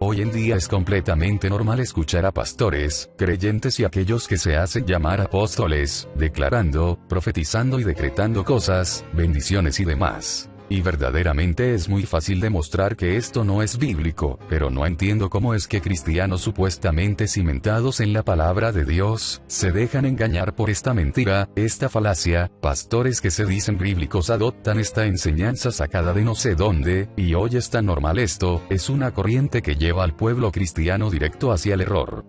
Hoy en día es completamente normal escuchar a pastores, creyentes y aquellos que se hacen llamar apóstoles, declarando, profetizando y decretando cosas, bendiciones y demás. Y verdaderamente es muy fácil demostrar que esto no es bíblico, pero no entiendo cómo es que cristianos supuestamente cimentados en la palabra de Dios, se dejan engañar por esta mentira, esta falacia. Pastores que se dicen bíblicos adoptan esta enseñanza sacada de no sé dónde, y hoy es tan normal esto, es una corriente que lleva al pueblo cristiano directo hacia el error.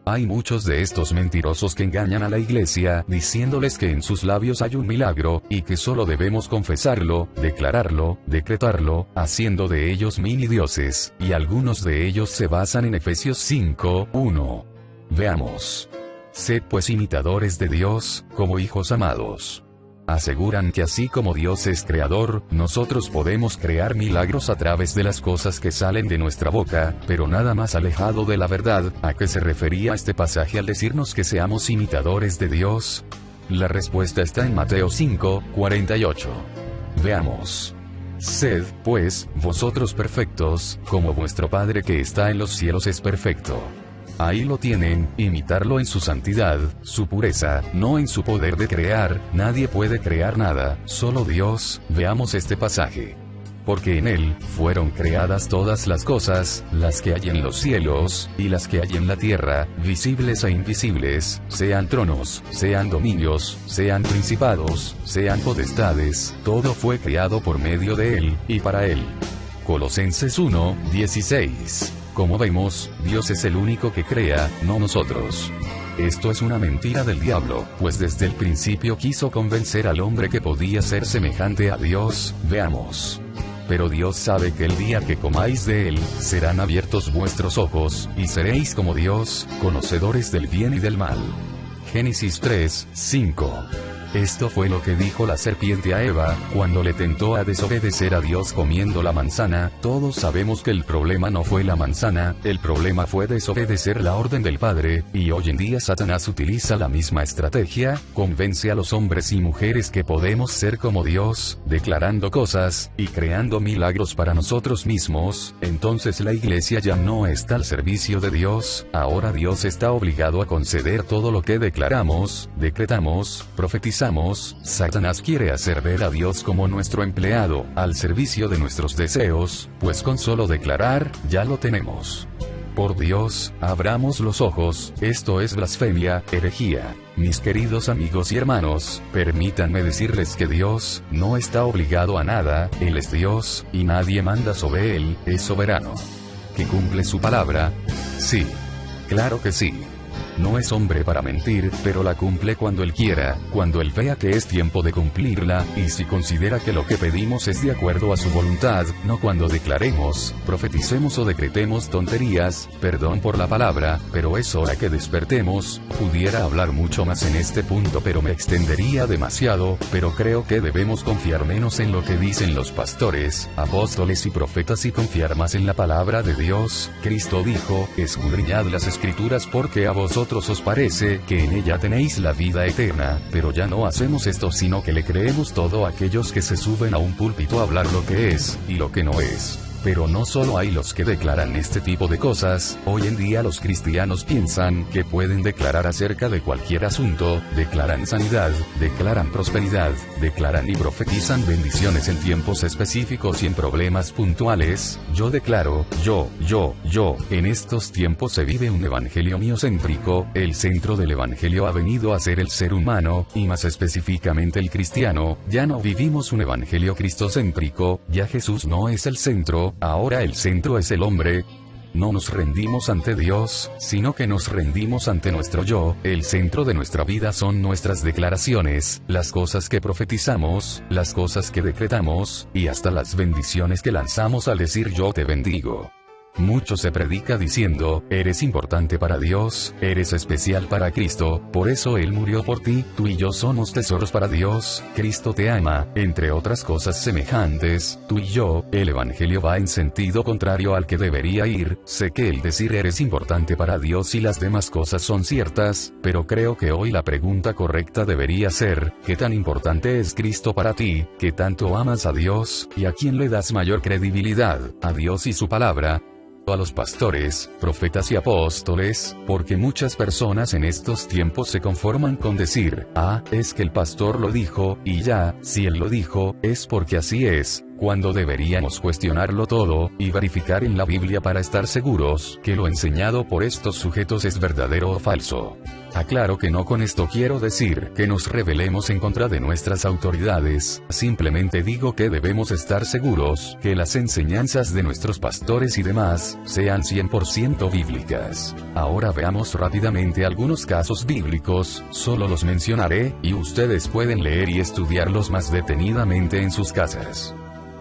Hay muchos de estos mentirosos que engañan a la iglesia, diciéndoles que en sus labios hay un milagro, y que solo debemos confesarlo, declararlo, decretarlo, haciendo de ellos mini dioses, y algunos de ellos se basan en Efesios 5:1. Veamos. Sed pues imitadores de Dios, como hijos amados. Aseguran que así como Dios es creador, nosotros podemos crear milagros a través de las cosas que salen de nuestra boca, pero nada más alejado de la verdad. ¿A qué se refería este pasaje al decirnos que seamos imitadores de Dios? La respuesta está en Mateo 5:48. Veamos. Sed, pues, vosotros perfectos, como vuestro Padre que está en los cielos es perfecto. Ahí lo tienen, imitarlo en su santidad, su pureza, no en su poder de crear. Nadie puede crear nada, solo Dios. Veamos este pasaje. Porque en Él fueron creadas todas las cosas, las que hay en los cielos, y las que hay en la tierra, visibles e invisibles, sean tronos, sean dominios, sean principados, sean potestades, todo fue creado por medio de Él, y para Él. Colosenses 1:16. Como vemos, Dios es el único que crea, no nosotros. Esto es una mentira del diablo, pues desde el principio quiso convencer al hombre que podía ser semejante a Dios. Veamos. Pero Dios sabe que el día que comáis de él, serán abiertos vuestros ojos, y seréis como Dios, conocedores del bien y del mal. Génesis 3:5. Esto fue lo que dijo la serpiente a Eva, cuando le tentó a desobedecer a Dios comiendo la manzana. Todos sabemos que el problema no fue la manzana, el problema fue desobedecer la orden del Padre, y hoy en día Satanás utiliza la misma estrategia, convence a los hombres y mujeres que podemos ser como Dios, declarando cosas, y creando milagros para nosotros mismos. Entonces la iglesia ya no está al servicio de Dios, ahora Dios está obligado a conceder todo lo que declaramos, decretamos, profetizamos. Satanás quiere hacer ver a Dios como nuestro empleado, al servicio de nuestros deseos, pues con solo declarar, ya lo tenemos. Por Dios, abramos los ojos, esto es blasfemia, herejía. Mis queridos amigos y hermanos, permítanme decirles que Dios no está obligado a nada, Él es Dios, y nadie manda sobre Él, es soberano. ¿Que cumple su palabra? Sí. Claro que sí. No es hombre para mentir, pero la cumple cuando Él quiera, cuando Él vea que es tiempo de cumplirla, y si considera que lo que pedimos es de acuerdo a su voluntad, no cuando declaremos, profeticemos o decretemos tonterías. Perdón por la palabra, pero es hora que despertemos. Pudiera hablar mucho más en este punto, pero me extendería demasiado, pero creo que debemos confiar menos en lo que dicen los pastores, apóstoles y profetas y confiar más en la palabra de Dios. Cristo dijo, escudriñad las escrituras porque a vosotros os parece que en ella tenéis la vida eterna, pero ya no hacemos esto sino que le creemos todo a aquellos que se suben a un púlpito a hablar lo que es, y lo que no es. Pero no solo hay los que declaran este tipo de cosas, hoy en día los cristianos piensan que pueden declarar acerca de cualquier asunto, declaran sanidad, declaran prosperidad, declaran y profetizan bendiciones en tiempos específicos y en problemas puntuales. Yo declaro, en estos tiempos se vive un evangelio miocéntrico, el centro del evangelio ha venido a ser el ser humano, y más específicamente el cristiano. Ya no vivimos un evangelio cristocéntrico, ya Jesús no es el centro, ahora el centro es el hombre. No nos rendimos ante Dios, sino que nos rendimos ante nuestro yo. El centro de nuestra vida son nuestras declaraciones, las cosas que profetizamos, las cosas que decretamos, y hasta las bendiciones que lanzamos al decir yo te bendigo. Mucho se predica diciendo, eres importante para Dios, eres especial para Cristo, por eso Él murió por ti, tú y yo somos tesoros para Dios, Cristo te ama, entre otras cosas semejantes. Tú y yo, el evangelio va en sentido contrario al que debería ir. Sé que el decir eres importante para Dios y las demás cosas son ciertas, pero creo que hoy la pregunta correcta debería ser, ¿qué tan importante es Cristo para ti? ¿Qué tanto amas a Dios? ¿Y a quién le das mayor credibilidad? ¿A Dios y su palabra? a los pastores, profetas y apóstoles, porque muchas personas en estos tiempos se conforman con decir, es que el pastor lo dijo, y ya, si él lo dijo, es porque así es, cuando deberíamos cuestionarlo todo, y verificar en la Biblia para estar seguros, que lo enseñado por estos sujetos es verdadero o falso. Aclaro que no con esto quiero decir que nos rebelemos en contra de nuestras autoridades, simplemente digo que debemos estar seguros que las enseñanzas de nuestros pastores y demás, sean 100% bíblicas. Ahora veamos rápidamente algunos casos bíblicos, solo los mencionaré, y ustedes pueden leer y estudiarlos más detenidamente en sus casas.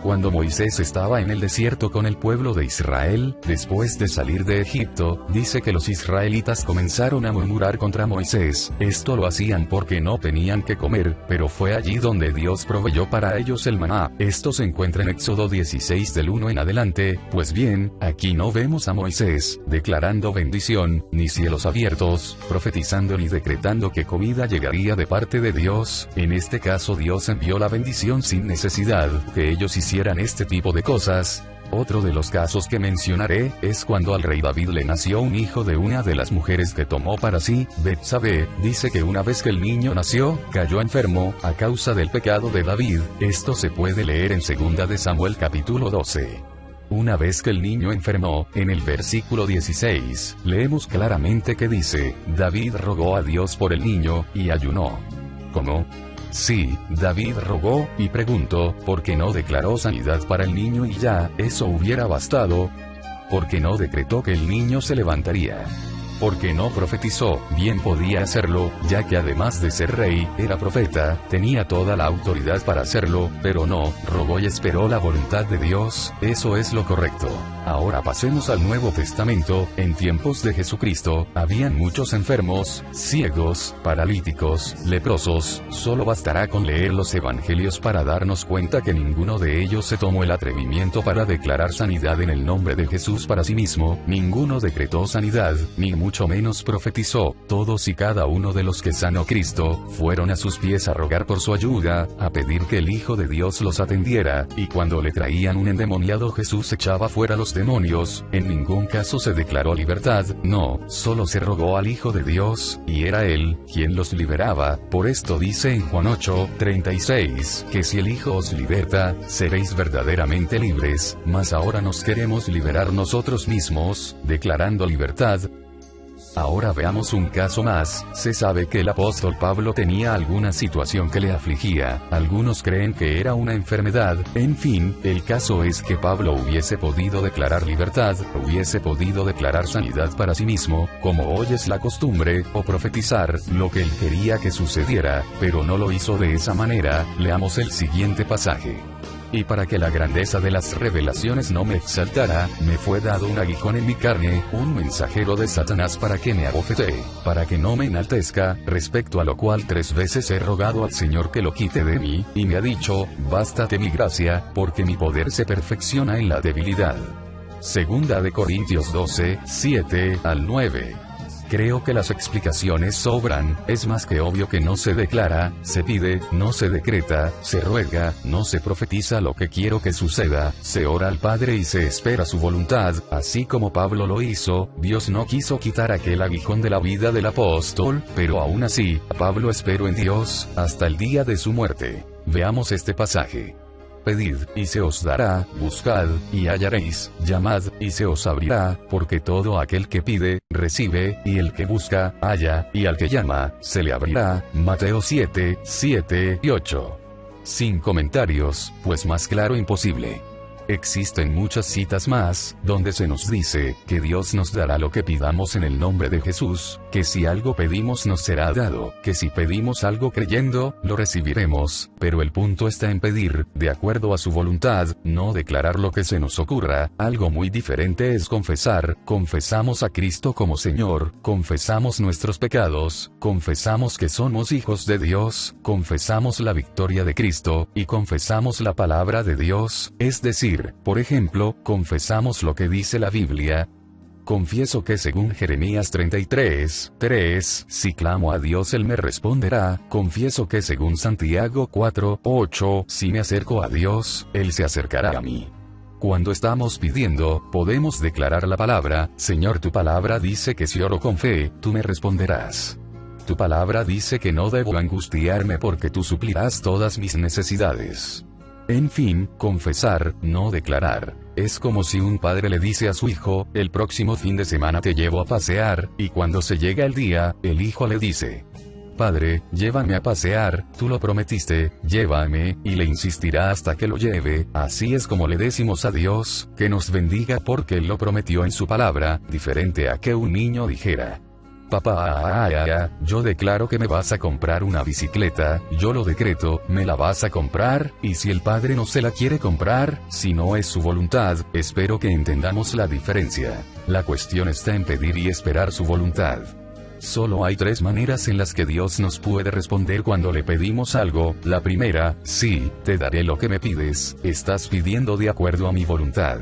Cuando Moisés estaba en el desierto con el pueblo de Israel, después de salir de Egipto, dice que los israelitas comenzaron a murmurar contra Moisés. Esto lo hacían porque no tenían que comer, pero fue allí donde Dios proveyó para ellos el maná. Esto se encuentra en Éxodo 16 del 1 en adelante. Pues bien, aquí no vemos a Moisés declarando bendición, ni cielos abiertos, profetizando ni decretando que comida llegaría de parte de Dios. En este caso Dios envió la bendición sin necesidad que ellos hicieran este tipo de cosas. Otro de los casos que mencionaré, es cuando al rey David le nació un hijo de una de las mujeres que tomó para sí, Betsabé. Dice que una vez que el niño nació, cayó enfermo, a causa del pecado de David. Esto se puede leer en 2 de Samuel capítulo 12. Una vez que el niño enfermó, en el versículo 16, leemos claramente que dice, David rogó a Dios por el niño, y ayunó. ¿Cómo? Sí, David rogó, y preguntó, ¿por qué no declaró sanidad para el niño y ya, eso hubiera bastado? ¿Por qué no decretó que el niño se levantaría? Porque no profetizó, bien podía hacerlo, ya que además de ser rey, era profeta, tenía toda la autoridad para hacerlo, pero no, rogó y esperó la voluntad de Dios, eso es lo correcto. Ahora pasemos al Nuevo Testamento. En tiempos de Jesucristo, habían muchos enfermos, ciegos, paralíticos, leprosos. Solo bastará con leer los evangelios para darnos cuenta que ninguno de ellos se tomó el atrevimiento para declarar sanidad en el nombre de Jesús para sí mismo, ninguno decretó sanidad, ni mucho menos profetizó. Todos y cada uno de los que sanó Cristo, fueron a sus pies a rogar por su ayuda, a pedir que el Hijo de Dios los atendiera, y cuando le traían un endemoniado Jesús echaba fuera los demonios. En ningún caso se declaró libertad, no, solo se rogó al Hijo de Dios, y era Él quien los liberaba. Por esto dice en Juan 8:36, que si el Hijo os liberta, seréis verdaderamente libres, mas ahora nos queremos liberar nosotros mismos, declarando libertad. Ahora veamos un caso más. Se sabe que el apóstol Pablo tenía alguna situación que le afligía, algunos creen que era una enfermedad, en fin, el caso es que Pablo hubiese podido declarar libertad, hubiese podido declarar sanidad para sí mismo, como hoy es la costumbre, o profetizar lo que él quería que sucediera, pero no lo hizo de esa manera. Leamos el siguiente pasaje. Y para que la grandeza de las revelaciones no me exaltara, me fue dado un aguijón en mi carne, un mensajero de Satanás para que me abofetee, para que no me enaltezca, respecto a lo cual 3 veces he rogado al Señor que lo quite de mí, y me ha dicho, bástate mi gracia, porque mi poder se perfecciona en la debilidad. 2 de Corintios 12:7 al 9. Creo que las explicaciones sobran. Es más que obvio que no se declara, se pide, no se decreta, se ruega, no se profetiza lo que quiero que suceda, se ora al Padre y se espera su voluntad, así como Pablo lo hizo. Dios no quiso quitar aquel aguijón de la vida del apóstol, pero aún así, Pablo esperó en Dios, hasta el día de su muerte. Veamos este pasaje. Pedid, y se os dará, buscad, y hallaréis, llamad, y se os abrirá, porque todo aquel que pide, recibe, y el que busca, halla, y al que llama, se le abrirá. Mateo 7:7 y 8. Sin comentarios, pues más claro imposible. Existen muchas citas más, donde se nos dice, que Dios nos dará lo que pidamos en el nombre de Jesús, que si algo pedimos nos será dado, que si pedimos algo creyendo, lo recibiremos, pero el punto está en pedir, de acuerdo a su voluntad, no declarar lo que se nos ocurra. Algo muy diferente es confesar. Confesamos a Cristo como Señor, confesamos nuestros pecados, confesamos que somos hijos de Dios, confesamos la victoria de Cristo, y confesamos la palabra de Dios, es decir, por ejemplo, confesamos lo que dice la Biblia. Confieso que según Jeremías 33:3, si clamo a Dios Él me responderá. Confieso que según Santiago 4:8, si me acerco a Dios, Él se acercará a mí. Cuando estamos pidiendo, podemos declarar la palabra: Señor, tu palabra dice que si oro con fe, tú me responderás. Tu palabra dice que no debo angustiarme porque tú suplirás todas mis necesidades. En fin, confesar, no declarar. Es como si un padre le dice a su hijo: el próximo fin de semana te llevo a pasear, y cuando se llega el día, el hijo le dice: Padre, llévame a pasear, tú lo prometiste, llévame, y le insistirá hasta que lo lleve. Así es como le decimos a Dios, que nos bendiga porque Él lo prometió en su palabra, diferente a que un niño dijera: Papá, yo declaro que me vas a comprar una bicicleta, yo lo decreto, me la vas a comprar, y si el padre no se la quiere comprar, si no es su voluntad, espero que entendamos la diferencia. La cuestión está en pedir y esperar su voluntad. Solo hay 3 maneras en las que Dios nos puede responder cuando le pedimos algo. La primera: sí, te daré lo que me pides, estás pidiendo de acuerdo a mi voluntad.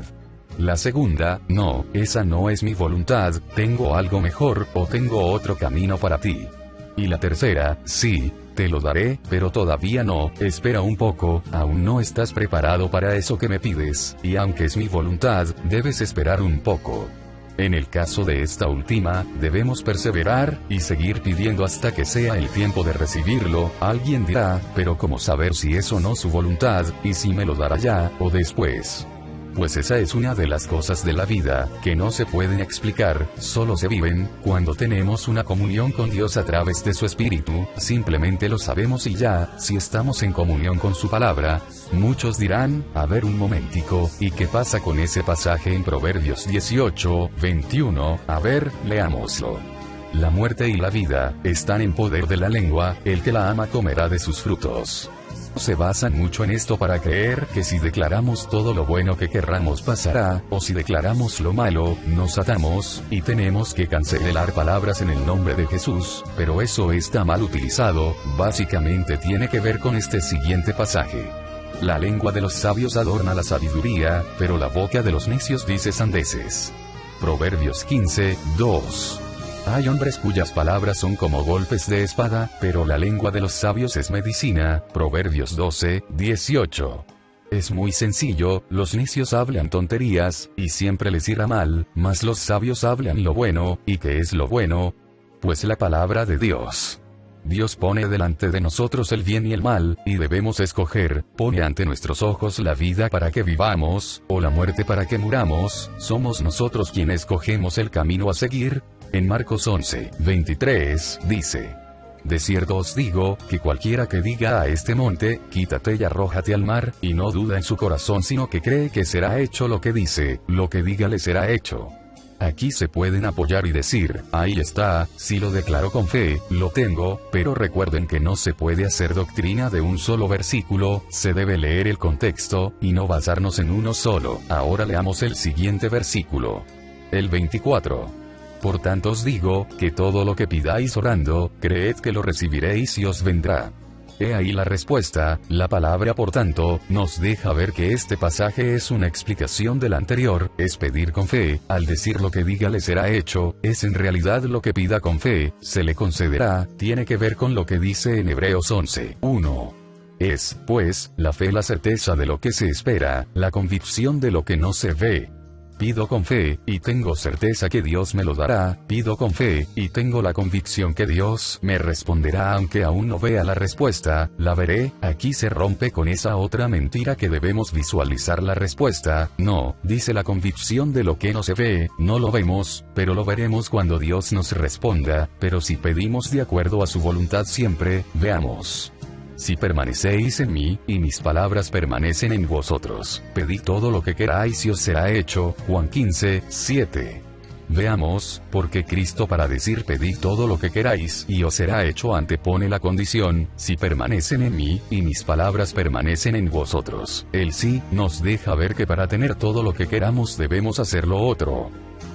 La segunda: no, esa no es mi voluntad, tengo algo mejor, o tengo otro camino para ti. Y la tercera: sí, te lo daré, pero todavía no, espera un poco, aún no estás preparado para eso que me pides, y aunque es mi voluntad, debes esperar un poco. En el caso de esta última, debemos perseverar, y seguir pidiendo hasta que sea el tiempo de recibirlo. Alguien dirá: pero ¿cómo saber si es o no su voluntad, y si me lo dará ya, o después? Pues esa es una de las cosas de la vida, que no se pueden explicar, solo se viven. Cuando tenemos una comunión con Dios a través de su Espíritu, simplemente lo sabemos y ya. Si estamos en comunión con su palabra, muchos dirán: a ver un momentico, ¿y qué pasa con ese pasaje en Proverbios 18:21? A ver, leámoslo. La muerte y la vida están en poder de la lengua, el que la ama comerá de sus frutos. Se basan mucho en esto para creer que si declaramos todo lo bueno que querramos pasará, o si declaramos lo malo, nos atamos, y tenemos que cancelar palabras en el nombre de Jesús, pero eso está mal utilizado. Básicamente tiene que ver con este siguiente pasaje: la lengua de los sabios adorna la sabiduría, pero la boca de los necios dice sandeces. Proverbios 15:2. Hay hombres cuyas palabras son como golpes de espada, pero la lengua de los sabios es medicina. Proverbios 12:18. Es muy sencillo: los necios hablan tonterías, y siempre les irá mal, mas los sabios hablan lo bueno. ¿Y qué es lo bueno? Pues la palabra de Dios. Dios pone delante de nosotros el bien y el mal, y debemos escoger. Pone ante nuestros ojos la vida para que vivamos, o la muerte para que muramos. Somos nosotros quienes escogemos el camino a seguir. En Marcos 11:23, dice: de cierto os digo, que cualquiera que diga a este monte, quítate y arrójate al mar, y no duda en su corazón sino que cree que será hecho lo que dice, lo que diga le será hecho. Aquí se pueden apoyar y decir: ahí está, si lo declaro con fe, lo tengo, pero recuerden que no se puede hacer doctrina de un solo versículo, se debe leer el contexto, y no basarnos en uno solo. Ahora leamos el siguiente versículo. El 24. Por tanto os digo, que todo lo que pidáis orando, creed que lo recibiréis y os vendrá. He ahí la respuesta. La palabra por tanto, nos deja ver que este pasaje es una explicación del anterior, es pedir con fe. Al decir lo que diga le será hecho, es en realidad lo que pida con fe, se le concederá. Tiene que ver con lo que dice en Hebreos 11:1. Es, pues, la fe la certeza de lo que se espera, la convicción de lo que no se ve. Pido con fe, y tengo certeza que Dios me lo dará. Pido con fe, y tengo la convicción que Dios me responderá aunque aún no vea la respuesta. La veré. Aquí se rompe con esa otra mentira que debemos visualizar la respuesta. No, dice la convicción de lo que no se ve, no lo vemos, pero lo veremos cuando Dios nos responda. Pero si pedimos de acuerdo a su voluntad siempre, veamos. Si permanecéis en mí, y mis palabras permanecen en vosotros, pedid todo lo que queráis y os será hecho. Juan 15:7. Veamos, porque Cristo para decir pedid todo lo que queráis y os será hecho antepone la condición: si permanecen en mí, y mis palabras permanecen en vosotros. El sí nos deja ver que para tener todo lo que queramos debemos hacer lo otro.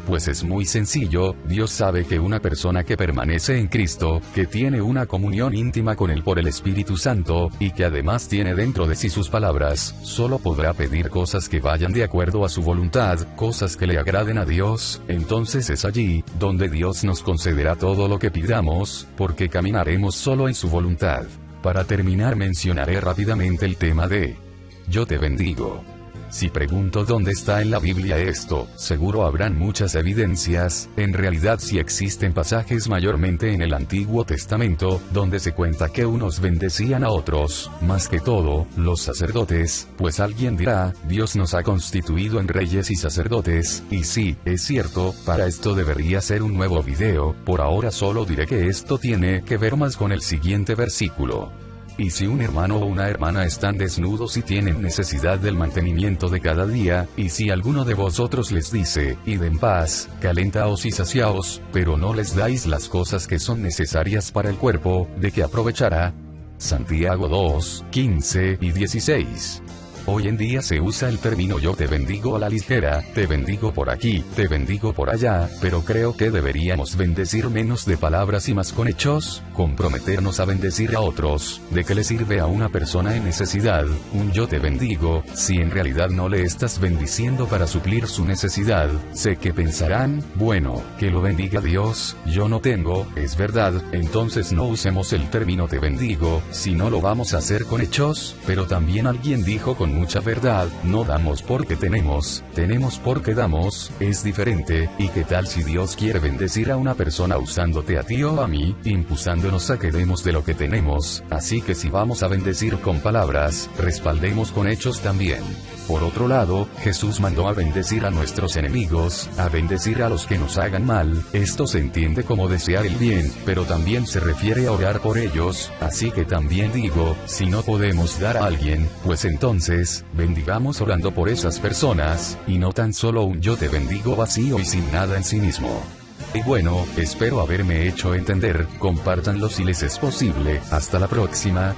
Pues es muy sencillo. Dios sabe que una persona que permanece en Cristo, que tiene una comunión íntima con Él por el Espíritu Santo, y que además tiene dentro de sí sus palabras, solo podrá pedir cosas que vayan de acuerdo a su voluntad, cosas que le agraden a Dios. Entonces es allí donde Dios nos concederá todo lo que pidamos, porque caminaremos solo en su voluntad. Para terminar mencionaré rápidamente el tema de Yo te bendigo. Si pregunto dónde está en la Biblia esto, seguro habrán muchas evidencias. En realidad sí existen pasajes mayormente en el Antiguo Testamento, donde se cuenta que unos bendecían a otros, más que todo, los sacerdotes, pues alguien dirá, Dios nos ha constituido en reyes y sacerdotes, y sí, es cierto, para esto debería ser un nuevo video. Por ahora solo diré que esto tiene que ver más con el siguiente versículo. Y si un hermano o una hermana están desnudos y tienen necesidad del mantenimiento de cada día, y si alguno de vosotros les dice, id en paz, calentaos y saciaos, pero no les dais las cosas que son necesarias para el cuerpo, ¿de qué aprovechará? Santiago 2, 15 y 16. Hoy en día se usa el término yo te bendigo a la ligera, te bendigo por aquí, te bendigo por allá, pero creo que deberíamos bendecir menos de palabras y más con hechos, comprometernos a bendecir a otros. ¿De qué le sirve a una persona en necesidad un yo te bendigo, si en realidad no le estás bendiciendo para suplir su necesidad? Sé que pensarán, bueno, que lo bendiga Dios, yo no tengo, es verdad, entonces no usemos el término te bendigo, si no lo vamos a hacer con hechos, pero también alguien dijo con mucha verdad, no damos porque tenemos porque damos, es diferente. ¿Y qué tal si Dios quiere bendecir a una persona usándote a ti o a mí, impulsándonos a que demos de lo que tenemos? Así que si vamos a bendecir con palabras, respaldemos con hechos también. Por otro lado, Jesús mandó a bendecir a nuestros enemigos, a bendecir a los que nos hagan mal. Esto se entiende como desear el bien, pero también se refiere a orar por ellos, así que también digo, si no podemos dar a alguien, pues entonces, bendigamos orando por esas personas, y no tan solo un yo te bendigo vacío y sin nada en sí mismo. Y bueno, espero haberme hecho entender, compártanlo si les es posible, hasta la próxima.